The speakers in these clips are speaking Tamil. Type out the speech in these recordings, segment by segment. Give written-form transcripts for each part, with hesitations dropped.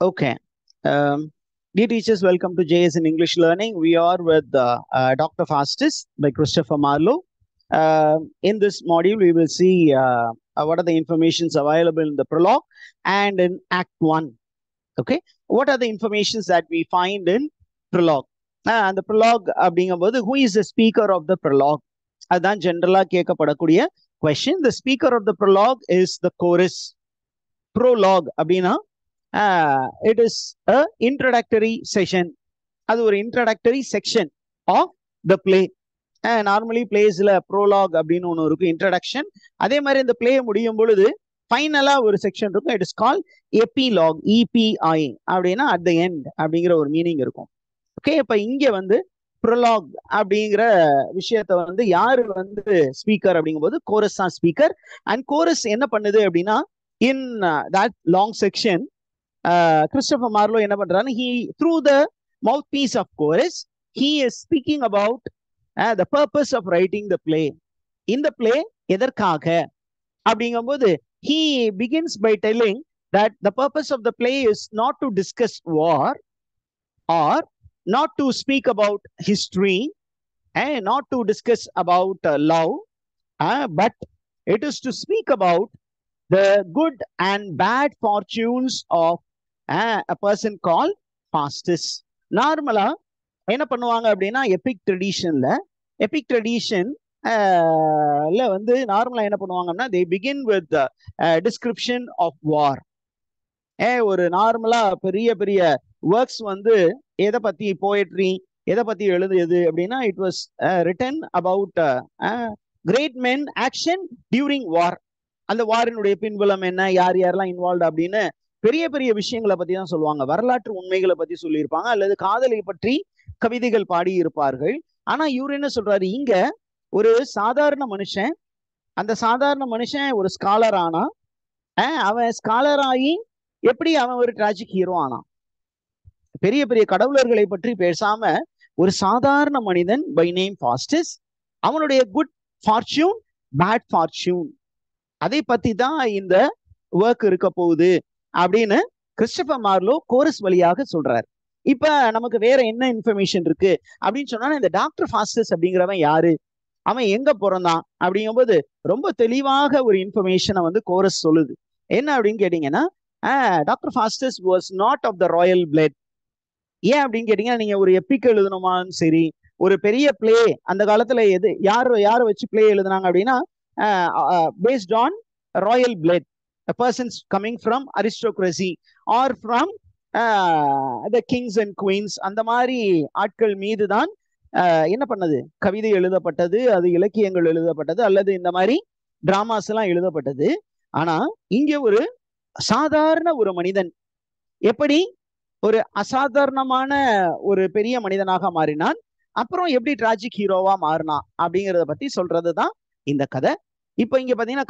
Okay. Dear teachers, welcome to JS in English Learning. We are with Dr. Fastis by Christopher Marlowe. In this module, we will see what are the informations available in the prologue and in Act 1. Okay. What are the informations that we find in prologue? And the prologue, who is the speaker of the prologue? Adan generally கேட்கப்படக்கூடிய question. The speaker of the prologue is the chorus. Prologue அப்படின்னா it is a introductory session. அது ஒரு introductory section of the play. Normally பிளேஸ்ல ப்ரோலாக் அப்படின்னு ஒன்று இருக்கும், இன்ட்ரடக்ஷன். அதே மாதிரி இந்த பிளே முடியும் பொழுது ஃபைனலா ஒரு செக்ஷன் இருக்கும். It is call epilogue, EPI அப்படின்னா அட் த எண்ட் அப்படிங்கிற ஒரு மீனிங் இருக்கும். ஓகே, இப்ப இங்க வந்து ப்ரோலாக் அப்படிங்கிற விஷயத்த வந்து யாரு வந்து ஸ்பீக்கர் அப்படிங்கும்போது கோரஸ் தான் ஸ்பீக்கர். அண்ட் கோரஸ் என்ன பண்ணுது அப்படின்னா, in that long section Christopher Marlowe என்ன பண்றாரு, he through the mouthpiece of chorus he is speaking about the purpose of writing the play. இந்த play எதற்காக அப்படிங்கும்போது he begins by telling that the purpose of the play is not to discuss war or not to speak about history and not to discuss about love, but it is to speak about the good and bad fortunes of a person called Fastis. நார்மலா என்ன பண்ணுவாங்க அப்படின்னா, எபிக் ட்ரெடிஷன் வந்து நார்மலா என்ன பண்ணுவாங்கன்னா, they begin with the description of war. ஒரு நார்மலா பெரிய பெரிய ஒர்க்ஸ் வந்து எதை பத்தி, போயட்ரி எதை பத்தி எழுதுது அப்படின்னா, it was written about great men action during war. அந்த வாரினுடைய பின்புலம் என்ன, யார் யாரெல்லாம் இன்வால்வ் அப்படின்னு பெரிய பெரிய விஷயங்களை பத்தி தான் சொல்லுவாங்க. வரலாற்று உண்மைகளை பத்தி சொல்லியிருப்பாங்க, அல்லது காதலை பற்றி கவிதைகள் பாடி இருப்பார்கள். ஆனா இவர் என்ன சொல்றாரு, இங்க ஒரு சாதாரண மனுஷன், அந்த சாதாரண மனுஷன் ஒரு ஸ்காலர் ஆனா, அவன் ஸ்காலர் ஆகி எப்படி அவன் ஒரு டிராஜிக் ஹீரோ ஆனான். பெரிய பெரிய கடவுளர்களை பற்றி பேசாம ஒரு சாதாரண மனிதன் பை நேம் ஃபாஸ்டிஸ், அவனுடைய குட் ஃபார்ச்சூன் பேட் ஃபார்ச்சூன், அதை பத்தி தான் இந்த ஒர்க் இருக்க போகுது அப்படின்னு கிறிஸ்டோபர் மார்லோ கோரஸ் வழியாக சொல்றாரு. இப்ப நமக்கு வேற என்ன இன்ஃபர்மேஷன் இருக்கு அப்படின்னு சொன்னா, இந்த டாக்டர் ஃபாஸ்டிஸ் அப்படிங்கிறவன் யாரு, அவன் எங்க பிறந்தான் அப்படிங்கும்போது ரொம்ப தெளிவாக ஒரு இன்ஃபர்மேஷனை வந்து கோரஸ் சொல்லுது. என்ன அப்படின்னு கேட்டீங்கன்னா, doctor Faustus was not of the royal blood. ஏன் அப்படின்னு கேட்டீங்கன்னா, நீங்க ஒரு எப்பிக் எழுதணுமான்னு சரி, ஒரு பெரிய பிளே அந்த காலத்துல யாரை வச்சு பிளே எழுதுனாங்க அப்படின்னா, based on Royal blood, persons coming from aristocracy or from the kings and queens, அந்த மாதிரி ஆட்கள் மீது தான் என்ன பண்ணது, கவிதை எழுதப்பட்டது, அது இலக்கியங்கள் எழுதப்பட்டது, அல்லது இந்த மாதிரி டிராமாஸ் எல்லாம் எழுதப்பட்டது. ஆனா இங்க ஒரு சாதாரண ஒரு மனிதன் எப்படி ஒரு அசாதாரணமான ஒரு பெரிய மனிதனாக மாறினான், அப்புறம் எப்படி டிராஜிக் ஹீரோவா மாறினான் அப்படிங்கிறத பத்தி சொல்றதுதான் இந்த கதை. இப்ப இங்க பாத்தீங்கன்னா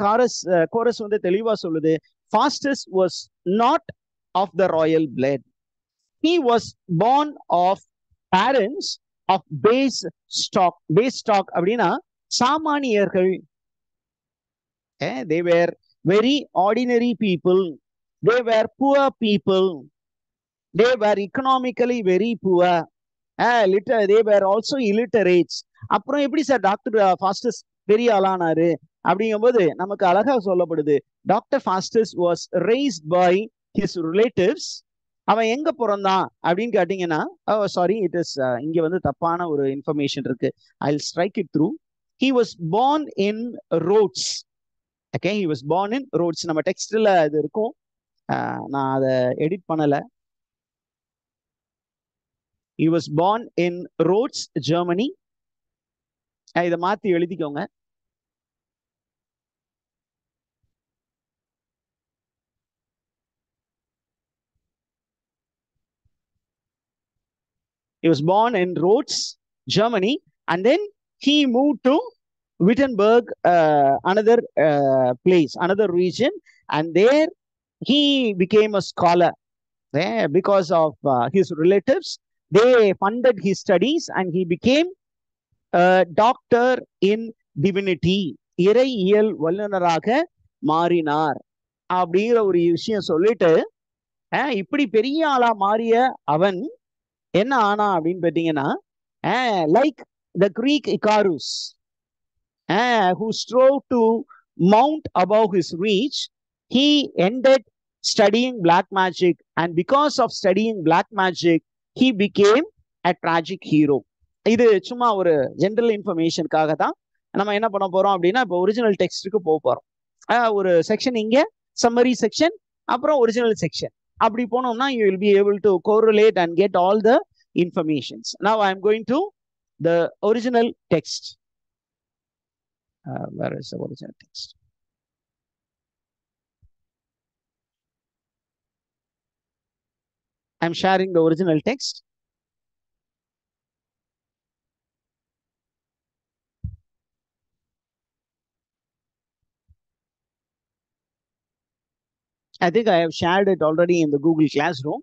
கோரஸ் வந்து தெளிவா சொல்லுது, Faustus was not of the royal blood. He was born of parents of base stock அப்படின்னா சாமானியர்கள். they were very ordinary people, they were poor people, they were economically very poor, they were also illiterates. அப்புறம் எப்படி சார் டாக்டர் ஃபாஸ்டிஸ் பெரிய ஆளானாரு அப்படிங்கும்போது நமக்கு அழகா சொல்லப்படுது, டாக்டர் ஃபாஸ்டிஸ் வாஸ் raised by his relatives. அவன் எங்க பிறந்தான் அப்படின்னு கேட்டீங்கன்னா, சாரி, இட் இஸ் இங்க வந்து தப்பான ஒரு இன்ஃபர்மேஷன் இருக்கு. I'll strike it through. He was born in Rhodes. Okay, he was born in Rhodes. நம்ம டெக்ஸ்ட்ல அது இருக்கும், நான் அதை எடிட் பண்ணல. He was born in Rhodes, Germany. இதை மாத்தி எழுதிக்கோங்க. He was born in Rhodes, Germany, and then he moved to Wittenberg, another place, another region, and there he became a scholar. Because of his relatives, they funded his studies and he became a doctor in divinity. இறையியல் வல்லுநராக மாறினார் அப்படிங்கிற ஒரு விஷயம் சொல்லிட்டு இப்படி பெரிய ஆளா மாறிய அவன் என்ன ஆனா அப்படின்னு பார்த்தீங்கன்னா, like the Greek Icarus who strove to mount above his reach, he ended studying black magic, and because of studying black magic, he became a tragic hero. இது சும்மா ஒரு ஜென்ரல் இன்ஃபர்மேஷனுக்காக தான் நம்ம என்ன பண்ண போறோம் அப்படின்னா, இப்போ ஒரிஜினல் டெக்ஸ்ட்டுக்கு போக போறோம். ஒரு செக்ஷன் இங்க சம்மரி செக்ஷன், அப்புறம் ஒரிஜினல் செக்ஷன். அப்படி போனோம்னா you will be able to correlate and get all the informations. Now I am going to the original text. Where is the original text? I'm sharing the original text. I think I have shared it already in the Google Classroom.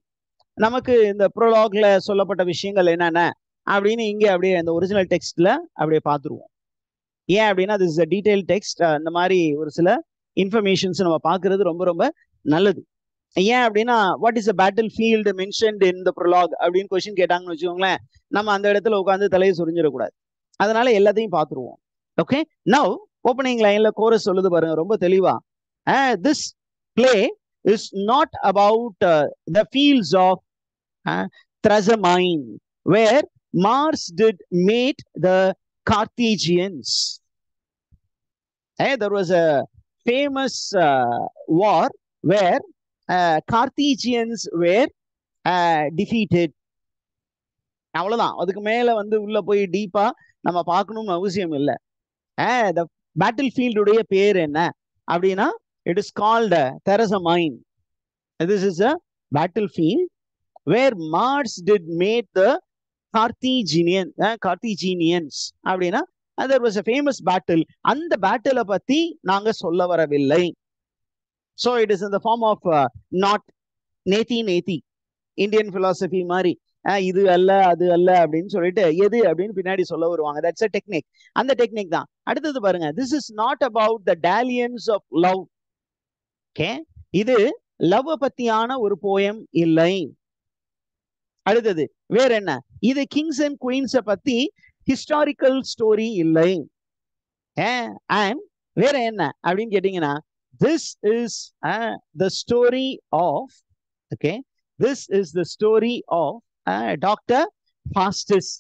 நமக்கு இந்த ப்ரோலாக்ல சொல்லப்பட்ட விஷயங்கள் என்னென்ன அப்படின்னு இங்கே அப்படியே இந்த ஒரிஜினல் டெக்ஸ்ட்ல அப்படியே பார்த்துருவோம். ஏன் அப்படின்னா this is a detailed text. இந்த மாதிரி ஒரு சில இன்ஃபர்மேஷன்ஸ் நம்ம பார்க்கறது ரொம்ப ரொம்ப நல்லது. ஏன் அப்படின்னா what is a battle field mentioned in the prologue அப்படின்னு கொஸ்டின் கேட்டாங்கன்னு வச்சுக்கோங்களேன், நம்ம அந்த இடத்துல உட்காந்து தலையை சுரிஞ்சிடக்கூடாது. அதனால எல்லாத்தையும் பார்த்துருவோம். ஓகே, நவ் ஓப்பனிங் லைன்ல கோரஸ் சொல்லுது பாருங்க ரொம்ப தெளிவா. This play is not about the fields of Thrasymene, where Mars did mate the Carthaginians. There was a famous war where Carthaginians were defeated. அவ்வளவுதான், அதுக்கு மேல வந்து உள்ள போய் டீப்பா நம்ம பார்க்கணும்னு அவசியம் இல்லை. the battlefield உடைய பேர் என்ன அப்படின்னா, it is called Thrasymene. This is a battlefield where Mars did mate the Carthaginians. அப்படின்னா there was a famous battle. அந்த பேட்டிலை பத்தி நாங்க சொல்ல வரவில்லை. So it is in the form of not நேத்தி இந்தியன் பிலாசபி மாதிரி இது அல்ல அது அல்ல அப்படின்னு சொல்லிட்டு எது அப்படின்னு பின்னாடி சொல்ல வருவாங்க. That's a technique. அந்த டெக்னிக் தான். அடுத்தது பாருங்க, this is not about the dalliance of love. Okay, இது லவ் பத்தியான ஒரு போயம் இல்லை. அடுத்தது வேற என்ன, இது கிங்ஸ் அண்ட் குயின்ஸ் பத்தி ஹிஸ்டாரிக்கல் ஸ்டோரி இல்லை. அண்ட் வேற என்ன அப்படின்னு கேட்டீங்கன்னா, this is the story of, okay, this is the story of doctor Faustus.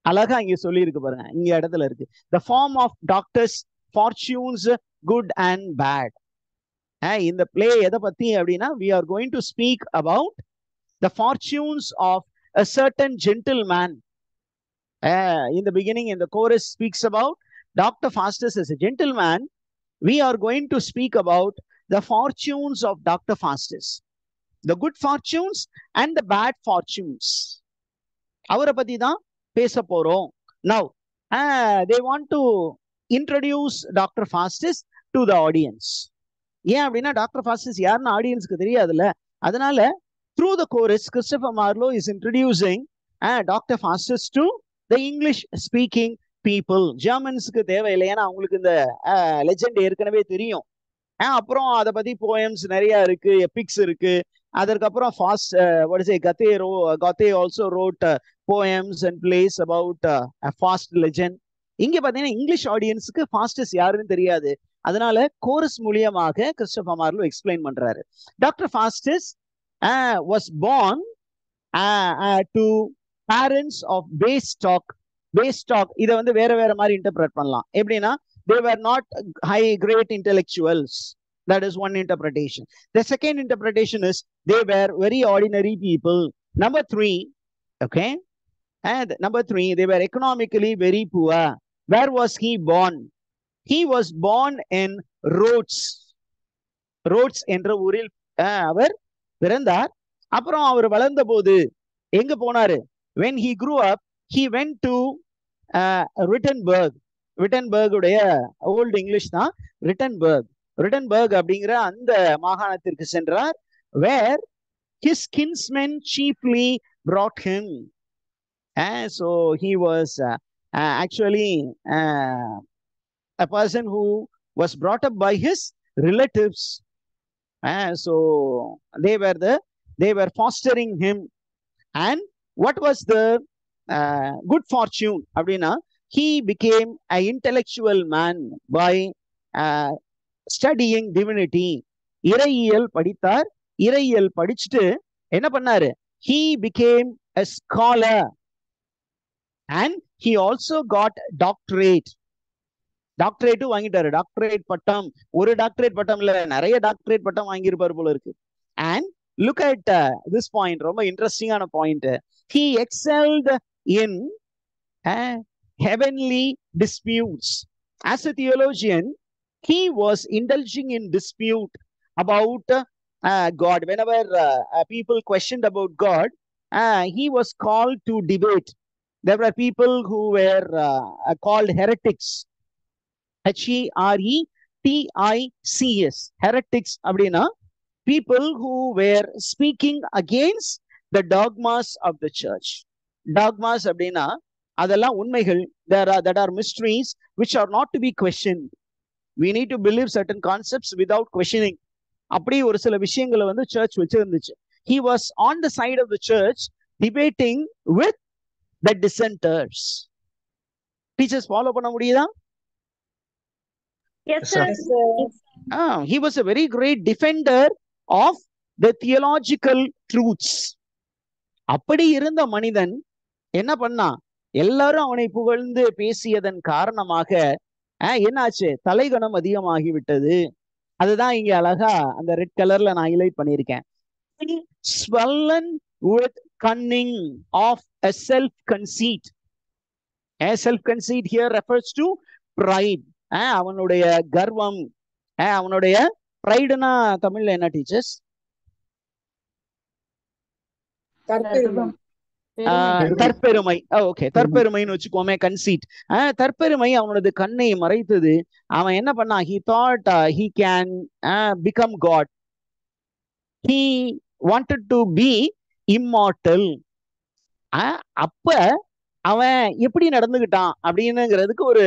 அழகா இங்க சொல்லி இருக்கு பாருங்க, இங்க இடத்துல இருக்கு, the form of doctor's fortunes good and bad. இந்த பிளே எதை பத்தி அப்படின்னா, we are going to speak about the fortunes of a certain gentleman. In the beginning, in the chorus speaks about Dr. Faustus as a gentleman. We are going to speak about the fortunes of Dr. Faustus, the good fortunes and the bad fortunes. அவரை பத்தி தான் பேச போறோம். Now they want to introduce Dr. Faustus to the audience. ஏன் அப்படின்னா டாக்டர் ஃபாஸ்டஸ் யாருன்னு ஆடியன்ஸ்க்கு தெரியாதுல்ல. அதனால through the chorus Christopher Marlowe is introducing Dr. Faustus to the English speaking people. ஜெர்மன்ஸ்க்கு தேவையில்லை, ஏன்னா அவங்களுக்கு இந்த லெஜெண்ட் ஏற்கனவே தெரியும். அப்புறம் அதை பத்தி போயம்ஸ் நிறைய இருக்கு, எபிக்ஸ் இருக்கு. அதற்கப்புறம் Goethe also wrote poems and plays about a fast legend. இங்க பாத்தீங்கன்னா இங்கிலீஷ் ஆடியன்ஸுக்கு ஃபாஸ்டஸ் யாருன்னு தெரியாது. அதனால கோரஸ் மூலியமாக கிறிஸ்டோபர் மார்லோ எக்ஸ்பிளைன் பண்றாரு. Doctor Faustus was born to parents of base stock. இதை வந்து வேற வேற மாதிரி இன்டர்பிரட் பண்ணலாம். எப்படின்னா, they were not high great intellectuals. That is one interpretation. The second interpretation is they were very ordinary people. Number three, okay, and number three, they were economically very poor. Where was he born? He was born in Rhodes என்ற ஊரில் அவர் பிறந்தார். அப்புறம் அவர் வளர்ந்த போது எங்க போனாரு? when he grew up he went to Wittenberg உடைய ஓல்ட் இங்கிலீஷ் தான் ரிட்டன்பர்க் அப்படிங்கிற அந்த மாகாணத்திற்கு சென்றார். where his kinsmen chiefly brought him. So he was actually a person who was brought up by his relatives. So they were the they were fostering him. And what was the good fortune அப்படின்னா, he became an intellectual man by studying divinity. இறையியல் படித்தார். இறையியல் படிச்சுட்டு என்ன பண்ணாரு? He became a scholar and he also got doctorate. டாக்டரேட்டும் வாங்கிட்டாரு. டாக்டரேட் பட்டம், ஒரு டாக்டரேட் பட்டம் இல்ல, நிறைய டாக்டரேட் பட்டம் வாங்கியிருப்பாரு போல இருக்கு. And look at this point, ரொம்ப இன்ட்ரெஸ்டிங்கான point. He excelled in heavenly disputes. As a theologian, he was indulging in dispute about God. Whenever people questioned about God, he was called to debate. There were people who were called heretics. HERETICS, heretics அப்படின்னா people who were speaking against the dogmas of the church. Dogmas அப்படின்னா அதெல்லாம் உண்மைகள், that are mysteries which are not to be questioned. We need to believe certain concepts without questioning. அப்படி ஒரு சில விஷயங்களை வந்து search வச்சிருந்துச்சு. He was on the side of the church debating with the dissenters. Teachers follow பண்ண முடியுதா? Yes, sir. He was a very great defender of the theological truths. அப்படி இருந்த மனிதன் என்ன பண்ணா? எல்லாரும் அவனை புகழ்ந்து பேசியதன் காரணமாக என்னாச்சு? தலைகணம் அதிகமாகிவிட்டது. அதுதான் இங்க அழகா அந்த ரெட் கலர்ல நான் ஹைலைட் பண்ணியிருக்கேன். Swollen with cunning of a self-conceit. Self-conceit here refers to pride. அவனுடைய கர்வம், அவனுடைய ப்ரைடுனா தமிழ்ல என்ன டீச்சர்ஸ்? தற்பெருமை. ஓகே, தற்பெருமைன்னு வச்சுக்கோமே. கன்சீட், தற்பெருமை அவனது கண்ணை மறைத்தது. அவன் என்ன பண்ணா? he thought he can become God. He wanted to be immortal. அப்ப அவன் எப்படி நடந்துகிட்டான் அப்படின்னுங்கிறதுக்கு ஒரு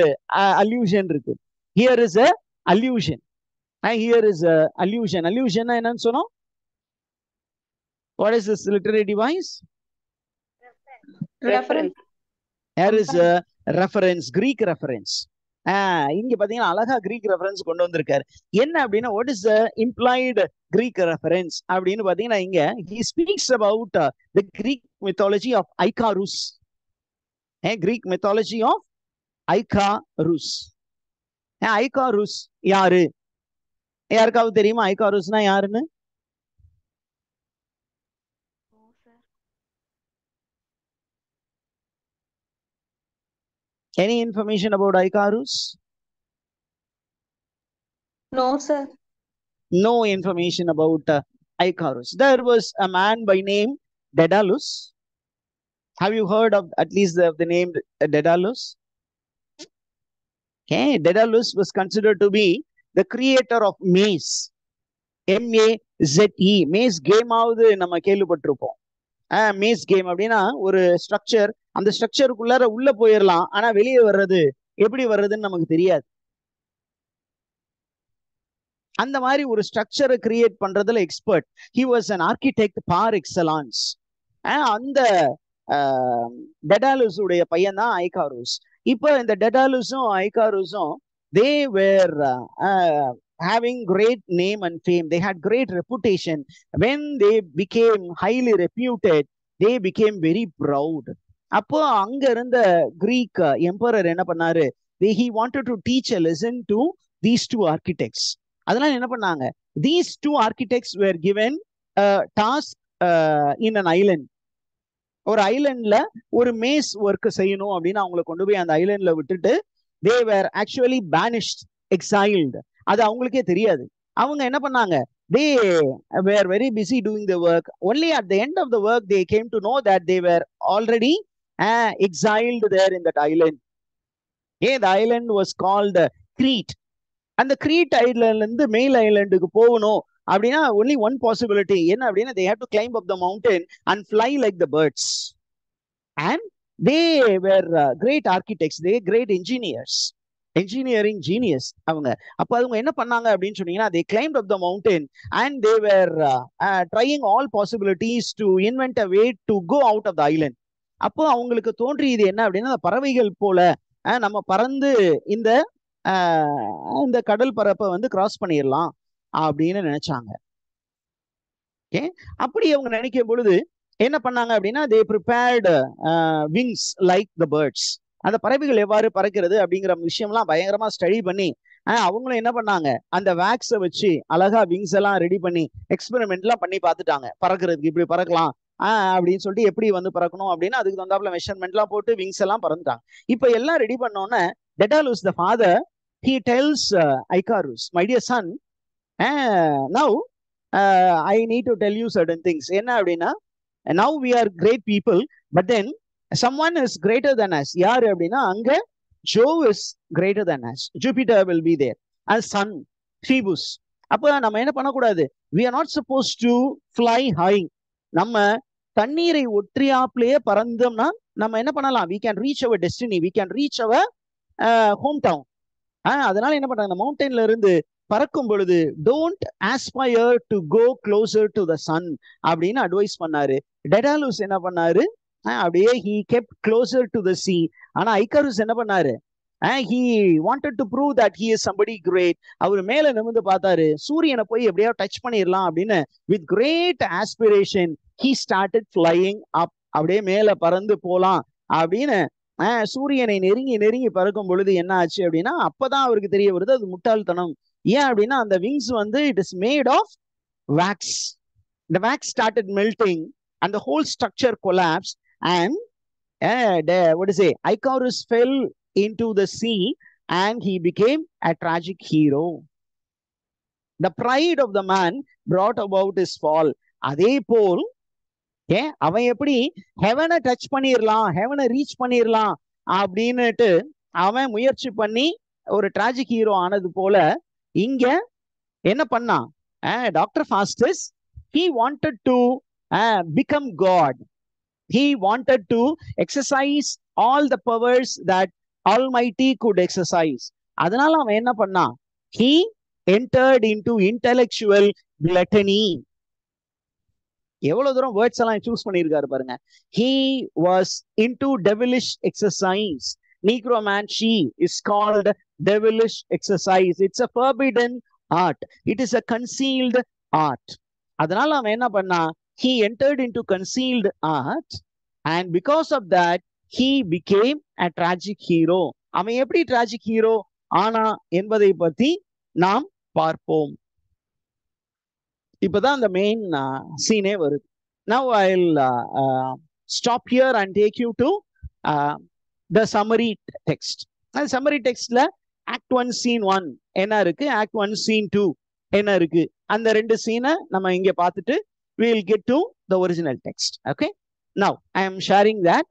allusion இருக்கு. Here is a allusion. Here is a allusion. Allusion என்னன்னு சொன்னோம்? What is this literary device? Reference. Here is a reference, Greek reference. இங்க பாத்தீங்கன்னா அழகா Greek reference கொண்டு வந்திருக்காரு. என்ன அப்படின்னா, what is the implied Greek reference அப்படின்னு பாத்தீங்கன்னா, இங்க he speaks about the Greek mythology of Icarus. Greek mythology of Icarus. Icarus யாரு? யாருக்காவது தெரியுமா ஐகாருஸ்னா யாருன்னு? Any information about Icarus? No, sir. No information about Icarus. There was a man by name Daedalus. Have you heard of at least the name Daedalus? Daedalus was considered to be the creator of maze. MAZE. maze game ஆவது நம்ம கேள்விப்பட்டிருப்போம். மேஸ் கேம் அப்படின்னா ஒரு ஸ்ட்ரக்சர், அந்த ஸ்ட்ரக்சருக்குள்ளார உள்ள போயிடலாம், ஆனா வெளியே வர்றது எப்படி வர்றதுன்னு நமக்கு தெரியாது. அந்த மாதிரி ஒரு ஸ்ட்ரக்சரை கிரியேட் பண்றதுல expert. He was an architect par excellence. அந்த டெடாலுஸ் உடைய பையன் தான் ஐகாருஸ். இப்போ இந்த டெடாலுஸும் ஐகாருஸும் they were having great name and fame. They had great reputation. When they became highly reputed, they became very proud. அப்போ அங்க இருந்த கிரீக் எம்பரர் என்ன பண்ணாரு? He wanted to teach a lesson to these two architects. அதனால என்ன பண்ணாங்க? These two architects were given a task in an island. ஒரு ஐலண்ட்ல ஒரு மேஸ் ஒர்க் செய்யணும் அப்படின்னு அவங்களை கொண்டு போய் அந்த ஐலண்ட்ல விட்டுட்டு they were actually banished, exiled. அது அவங்களுக்கே தெரியாது. அவங்க என்ன பண்ணாங்க? They were very busy doing the work. Only at the end of the work they came to know that they were already exiled there in that island. The island was called Crete. அந்த Crete island இருந்து மேல் ஐலண்டுக்கு போகணும் அப்படின்னா only one possibility. என்ன அப்படின்னா, they had to climb up the mountain and fly like the birds. And they were great architects, they great engineers. Engineering genius அவங்க. அப்போ அவங்க என்ன பண்ணாங்க அப்படின்னு சொன்னீங்கன்னா, they climbed up the mountain and they were trying all possibilities to invent a way to go out of the island. அப்போ அவங்களுக்கு தோன்றியது என்ன அப்படின்னா, பறவைகள் போல நம்ம பறந்து இந்த இந்த கடல் பரப்பை வந்து கிராஸ் பண்ணிடலாம் அப்படின்னு நினைச்சாங்க. ஓகே, அப்படி அவங்க நினைக்கும் பொழுது என்ன பண்ணாங்க அப்படின்னா, they prepared wings like the birds. அந்த பறவைகள் எவ்வாறு பறக்கிறது அப்படிங்கிற விஷயம்லாம் பயங்கரமா ஸ்டடி பண்ணி அவங்களும் என்ன பண்ணாங்க, அந்த வேக்ஸை வச்சு அழகா விங்ஸ் எல்லாம் ரெடி பண்ணி எக்ஸ்பெரிமெண்ட் எல்லாம் பண்ணி பார்த்துட்டாங்க. பறக்கிறதுக்கு இப்படி பறக்கலாம் அப்படின்னு சொல்லிட்டு எப்படி வந்து பறக்கணும் அப்படின்னு அதுக்கு தகுந்தாப்புல மெஷர்மெண்ட் எல்லாம் போட்டு விங்ஸ் எல்லாம் பறந்துட்டாங்க. இப்ப எல்லாம் ரெடி பண்ணோன்னே டெடாலுஸ் the father he tells Icarus, my dear son, now I need to tell you certain things. என்ன அப்படின்னா, now we are great people, but then someone is greater than us. யாரு அப்படின்னா, அங்க Jove is greater than us. Jupiter will be there as sun, Phoebus. அப்ப நம்ம என்ன பண்ணக்கூடாது, we are not supposed to fly high. நம்ம தண்ணீரை ஒற்றியாப்லயே பறந்தோம்னா நம்ம என்ன பண்ணலாம், we can reach our destiny, we can reach our hometown. அதனால என்ன பண்றாங்க, இந்த மவுண்டன்ல இருந்து பறக்கும் பொழுது don't aspire to go closer to the sun அப்படின்னு அட்வைஸ் பண்ணாரு. டெடாலுஸ் என்ன பண்ணாரு, அப்படியே he kept closer to the sea. ஆனா ஐகாருஸ் என்ன பண்ணாரு, he wanted to prove that he is somebody great. அவர் மேல நிமிர்ந்து பார்த்தாரு, சூரியனை போய் எப்படியா டச் பண்ணிடலாம் அப்படின்னு with great aspiration he started flying up. அப்படியே மேல பறந்து போலாம் அப்படின்னு சூரியனை நெருங்கி நெருங்கி பறக்கும் பொழுது என்ன ஆச்சு அப்படின்னா, அப்பதான் அவருக்கு தெரிய வருது அது முட்டாள்தனம். ஏன் அப்படின்னா, அந்த விங்ஸ் வந்து it is made of wax. the wax started melting and the whole structure collapsed and what to say, Icarus fell into the sea and he became a tragic hero. The pride of the man brought about his fall. அதே போல் அவன் எப்படி ஹெவனை டச் பண்ணிடலாம், ஹெவனை ரீச் பண்ணிடலாம் அப்படின்னுட்டு அவன் முயற்சி பண்ணி ஒரு டிராஜிக் ஹீரோ ஆனது போல இங்க என்ன பண்ணான், doctor Faustus he wanted to become God. He wanted to exercise all the powers that Almighty could exercise. அதனால அவன் என்ன பண்ணான், he entered into intellectual gluttony. எவ்வளவு தூரம் வேர்ட்ஸ் எல்லாம் சூஸ் பண்ணியிருக்காரு பாருங்க. he was into devilish exercise. Necromancy is called devilish exercise. It's a forbidden art. It is a concealed art. அதனால அவன் என்ன பண்ணா, he entered into concealed art and because of that he became a tragic hero. அவன் எப்படி tragic hero ஆனா என்பதை பத்தி நாம் பார்ப்போம். இப்பதான் அந்த மெயின் சீனே வருது. Now I'll stop here and take you to the summary text. அந்த summary textல act 1 scene 1 என்ன இருக்கு, act 1 scene 2 என்ன இருக்கு, அந்த ரெண்டு சீனை நம்ம இங்க பார்த்துட்டு we will get to the original text. Okay, now I am sharing that.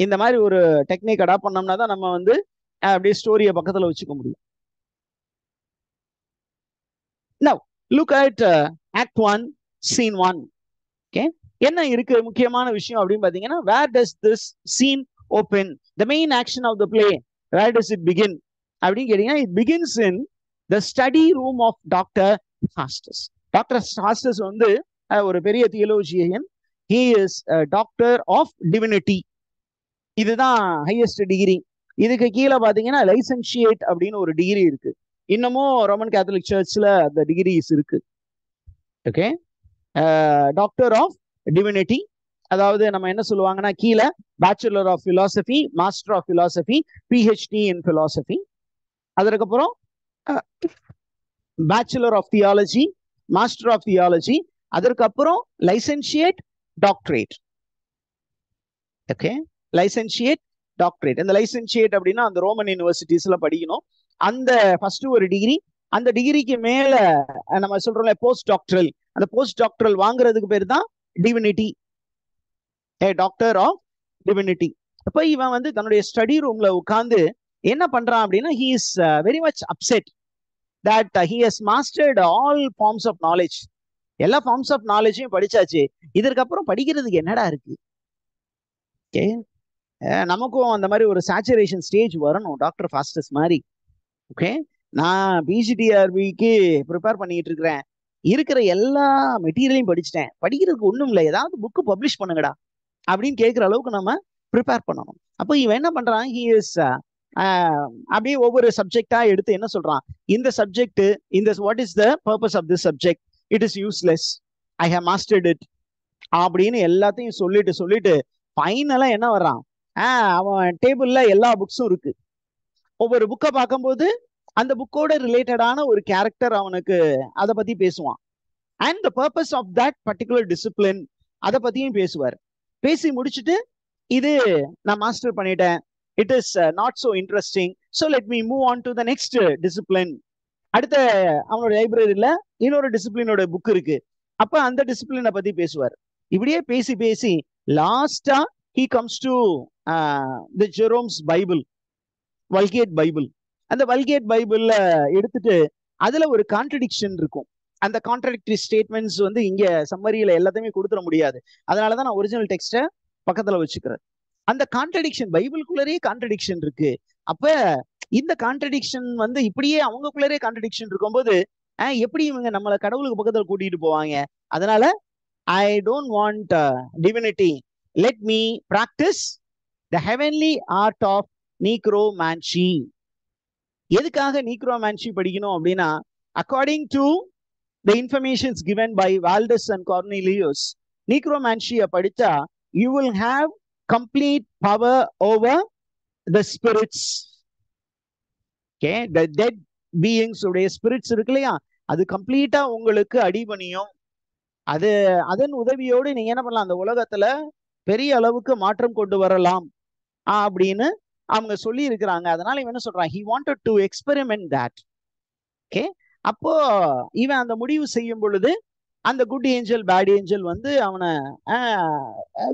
இந்த மாதிரி ஒரு டெக்னிக் அடாப்ட் பண்ணோம்னா தான் நம்ம வந்து அப்படியே ஸ்டோரியை பக்கத்துல வச்சுக்க முடியும். Now look at act 1 scene 1. Okay, என்ன இருக்கு முக்கியமான விஷயம் அப்படின்னு பாத்தீங்கன்னா, where does this scene open, the main action of the play, where does it begin அப்படின்னு கேட்டீங்கன்னா, it begins in the study room of Dr. Faustus. Doctor Faustus வந்து ஒரு பெரிய தியோலஜியன். he is a doctor of divinity. இதுதான் ஹையஸ்ட் டிகிரி. இதுக்கு கீழே பாத்தீங்கன்னா லைசன்ஷியேட் அப்படின்னு ஒரு டிகிரி இருக்கு. இன்னமும் ரோமன் கேத்தலிக் சர்ச்ல அந்த டிகிரிஸ் இருக்கு. ஓகே, டாக்டர் ஆஃப் டிவினிட்டி, அதாவது நம்ம என்ன சொல்லுவாங்கன்னா, கீழே bachelor of philosophy, master of philosophy, PhD in philosophy, அதற்கப்புறம் bachelor of theology, master of theology, அதற்கப்புறம் licentiate, doctorate. Okay, licentiate, doctorate. இந்த லைசன்ஷியேட் அப்படின்னா அந்த ரோமன் யூனிவர்சிட்டிஸ்ல படிக்கணும். அந்த ஃபர்ஸ்ட் ஒரு டிகிரி, அந்த டிகிரிக்கு மேல நம்ம சொல்றோம்ல போஸ்ட் டாக்டரல், அந்த போஸ்ட் டாக்டரல் வாங்குறதுக்கு பேர் தான் டிவினிட்டி, டாக்டர் ஆஃப் டிவினிட்டி. அப்ப இவன் வந்து தன்னுடைய ஸ்டடி ரூம்ல உட்கார்ந்து என்ன பண்றான் அப்படின்னா, he is very much upset that he has mastered all forms of knowledge. எல்லா ஃபார்ம்ஸ் ஆஃப் நாலேஜையும் படிச்சாச்சு, இதற்கப்புறம் படிக்கிறதுக்கு என்னடா இருக்கு. ஓகே, நமக்கும் அந்த மாதிரி ஒரு சேச்சுரேஷன் ஸ்டேஜ் வரணும் டாக்டர் ஃபாஸ்டஸ் மாதிரி. ஓகே, நான் பிஜிடிஆர்பிக்கு ப்ரிப்பேர் பண்ணிட்டு இருக்கிறேன், இருக்கிற எல்லா மெட்டீரியலையும் படிச்சுட்டேன், படிக்கிறதுக்கு ஒன்றும் இல்லை, ஏதாவது புக்கு பப்ளிஷ் பண்ணுங்கடா அப்படின்னு கேட்குற அளவுக்கு நம்ம ப்ரிப்பேர் பண்ணணும். அப்போ இவன் என்ன பண்றான், ஹி இஸ் அப்படியே ஒவ்வொரு சப்ஜெக்டா எடுத்து என்ன சொல்றான், இந்த சப்ஜெக்ட், இந்த what is the purpose of this subject, it is useless, I have mastered it அப்படின்னு எல்லாத்தையும் சொல்லிட்டு ஃபைனலா என்ன வர்றான், அவன் டேபிள்ல எல்லா புக்ஸும் இருக்கு. ஒவ்வொரு புக்கை பார்க்கும்போது அந்த புக்கோட ரிலேட்டடான ஒரு கேரக்டர் அவனுக்கு அதை பத்தி பேசுவான். And the purpose of that particular discipline அதை பத்தியும் பேசுவார். பேசி முடிச்சுட்டு இது நான் மாஸ்டர் பண்ணிட்டேன், it is not so interesting, so let me move on to the next discipline. அடுத்த அவனோட லைப்ரரியில இன்னொரு டிசிப்ளினோட புக் இருக்கு, அப்ப அந்த டிசிப்ளினை பத்தி பேசுவார். இப்படியே பேசி பேசி லாஸ்டா he comes to the Jerome's Bible, Vulgate Bible. அந்த வல்கேட் பைபிள்ல எடுத்துட்டு அதுல ஒரு கான்ட்ரடிக்ஷன் இருக்கும். அந்த கான்ட்ரடிக்டரி ஸ்டேட்மெண்ட்ஸ் வந்து இங்க சம்மரியில எல்லாத்தையுமே கொடுத்துட முடியாது, அதனாலதான் நான் ஒரிஜினல் டெக்ஸ்ட பக்கத்துல வச்சுக்கிறேன். அந்த கான்ட்ரடிக்ஷன் பைபிளுக்குள்ளரே கான்ட்ரடிக்ஷன் இருக்கு. அப்ப இந்த கான்ட்ரடிக்ஷன் வந்து இப்படியே அவங்களுக்குள்ளரே கான்ட்ரடிக்ஷன் இருக்கும்போது எப்படி இவங்க நம்மளை கடவுளுக்கு பக்கத்துல கூட்டிட்டு போவாங்க? அதனால I don't want divinity. Let me practice the heavenly art of necromancy. எதுக்காக necromancy படிக்கணும் அப்படின்னா, according to the informations given by Valdez and Cornelius, necromancy படிச்சா you will have complete power over the spirits. Okay, the dead beings உடைய spirits இருக்கு இல்லையா, அது கம்ப்ளீட்டா உங்களுக்கு அடிபணியும். அது அதன் உதவியோடு நீங்க என்ன பண்ணலாம், அந்த உலகத்துல பெரிய அளவுக்கு மாற்றம் கொண்டு வரலாம் அப்படின்னு அவங்க சொல்லி இருக்கிறாங்க. அதனால இவன் என்ன சொல்றான், he wanted to experiment that. Okay, அப்போ இவன் அந்த முடிவு செய்யும் பொழுது அந்த குட் ஏஞ்சல் பேட் ஏஞ்சல் வந்து அவனை,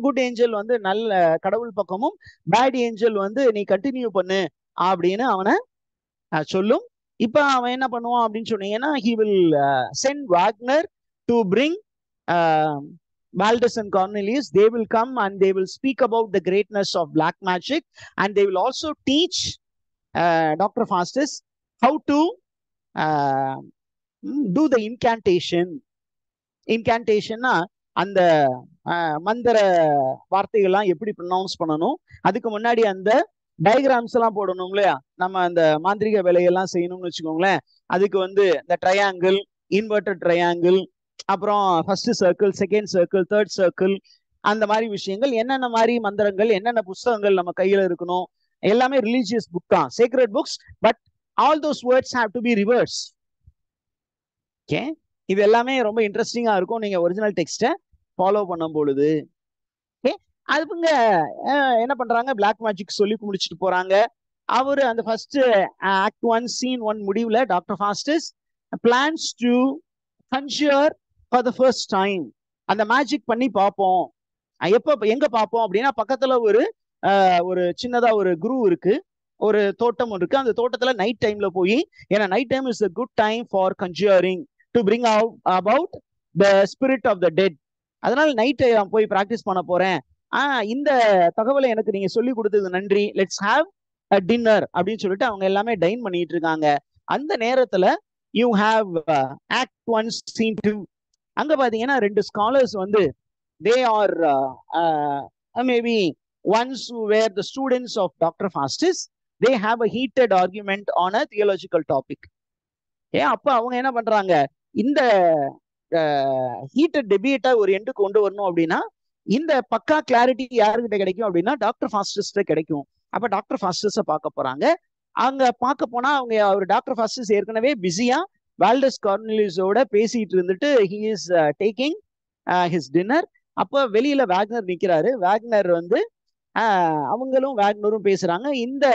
குட் ஏஞ்சல் வந்து நல்ல கடவுள் பக்கமும், பேட் ஏஞ்சல் வந்து நீ கண்டினியூ பண்ணு அப்படின்னு அவனை சொல்லும். இப்ப அவன் என்ன பண்ணுவான் அப்படின்னு சொன்னீங்கன்னா, he will send Wagner to bring Valdez and Cornelius. They will come and they will speak about the greatness of black magic, and they will also teach Dr. Faustus how to do the incantation. Incantation அந்த மந்திர வார்த்தைகள்லாம் எப்படி ப்ரொனவுன்ஸ் பண்ணணும், அதுக்கு முன்னாடி அந்த டயக்ராம்ஸ் எல்லாம் போடணும் இல்லையா, நம்ம அந்த மாந்திரிக வேலையெல்லாம் செய்யணும்னு வச்சுக்கோங்களேன். அதுக்கு வந்து இந்த ட்ரையாங்கிள், இன்வெர்டட் ட்ரையாங்கிள், அப்புறம் first circle, second circle, third circle, அந்த மாதிரி விஷயங்கள், என்னென்ன மாதிரி மந்திரங்கள், என்னென்ன புஸ்தகங்கள் நம்ம கையில இருக்கணும், எல்லாமே ரிலீஜியஸ் புக் தான், sacred books, but all those words have to be reverse. Okay, இது எல்லாமே ரொம்ப இன்ட்ரெஸ்டிங்கா இருக்கும் நீங்க ஒரிஜினல் டெக்ஸ்ட ஃபாலோ பண்ணும் பொழுது. ஓகே, அதுங்க என்ன பண்றாங்க, பிளாக் மேஜிக் சொல்லி முடிச்சுட்டு போறாங்க. அவரு அந்த ஃபர்ஸ்ட் ஆக்ட் 1 சீன் 1 முடிவுல doctor Faustus plans to conjure for the first time. அந்த மேஜிக் பண்ணி பார்ப்போம். எங்க பார்ப்போம் அப்படின்னா, பக்கத்துல ஒரு சின்னதா ஒரு குரு இருக்கு, ஒரு தோட்டம் இருக்கு. அந்த தோட்டத்துல நைட் டைம்ல போய், ஏன்னா night time is a good time for conjuring to bring out about the spirit of the dead. அதனால நைட் போய் பிராக்டிஸ் பண்ண போறேன். இந்த தகவலை எனக்கு நீங்க சொல்லி கொடுத்தது நன்றி, லெட்ஸ் ஹாவ் a dinner அப்படின்னு சொல்லிட்டு அவங்க எல்லாமே டைன் பண்ணிட்டு இருக்காங்க. அந்த நேரத்துல you have act 1 scene 2. அங்க பாத்தீங்கன்னா ரெண்டு ஸ்காலர்ஸ் வந்து, they are maybe ones who were the students of Dr. Faustus. They have a heated argument on a theological topic. அப்ப அவங்க என்ன பண்றாங்க, இந்த ஹீட்டட் டிபேட்டை ஒரு எண்டுக்கு கொண்டு வரணும் அப்படின்னா, இந்த பக்கா கிளாரிட்டி யாருக்கிட்ட கிடைக்கும் அப்படின்னா டாக்டர் ஃபாஸ்டஸ்ட கிடைக்கும். அப்ப டாக்டர் ஃபாஸ்டஸ பார்க்க போறாங்க. அங்க பார்க்க போனா அவங்க, அவர் டாக்டர் ஃபாஸ்டஸ் ஏற்கனவே பிஸியா வால்டஸ் கார்னலியஸோட பேசிட்டு இருந்துட்டு he is taking his dinner. அப்ப வெளியில வேக்னர் நிக்கிறாரு. வேக்னர் வந்து அவங்களும் வேக்னரும் பேசுறாங்க. இந்த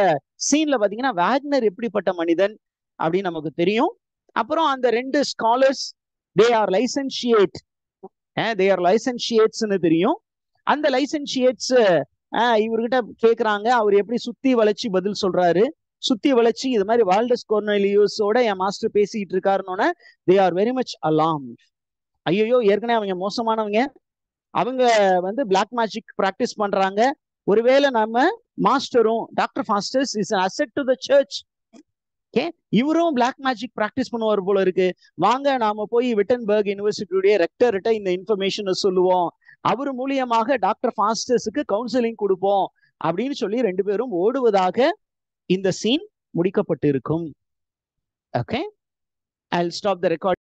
சீன்ல பாத்தீங்கன்னா வேக்னர் எப்படிப்பட்ட மனிதன் அப்படின்னு நமக்கு தெரியும். அப்புறம் அந்த ரெண்டு ஸ்காலர்ஸ் they are licentiatesன்னு தெரியும். அந்த லைசன்ஷியேட்ஸ் இவர்கிட்ட கேக்குறாங்க, அவர் எப்படி சுத்தி வளைச்சு பதில் சொல்றாரு. சுத்தி வளைச்சு இது மாதிரி வால்டஸ் கார்னலியஸோட என் மாஸ்டர் பேசிட்டு இருக்காருன்னு they are very much alarmed. ஐயோ, ஏற்கனவே அவங்க மோசமானவங்க, அவங்க வந்து பிளாக் மேஜிக் பிராக்டிஸ் பண்றாங்க, ஒருவேளை நம்ம மாஸ்டரும் doctor Faustus is an asset to the church. Okay, இவரும் பிளாக் மேஜிக் பிராக்டிஸ் பண்ணுவார் போல இருக்கு. வாங்க நாம போய் விட்டன்பர்க் யூனிவர்சிட்டியுடைய ரெக்டர்கிட்ட இந்த இன்ஃபர்மேஷனை சொல்லுவோம், அவர் மூலியமாக டாக்டர் ஃபாஸ்டர்ஸுக்கு கவுன்சிலிங் கொடுப்போம் அப்படின்னு சொல்லி 2 பேரும் ஓடுவதாக இந்த சீன் முடிக்கப்பட்டிருக்கும். Okay, I'll stop the recording.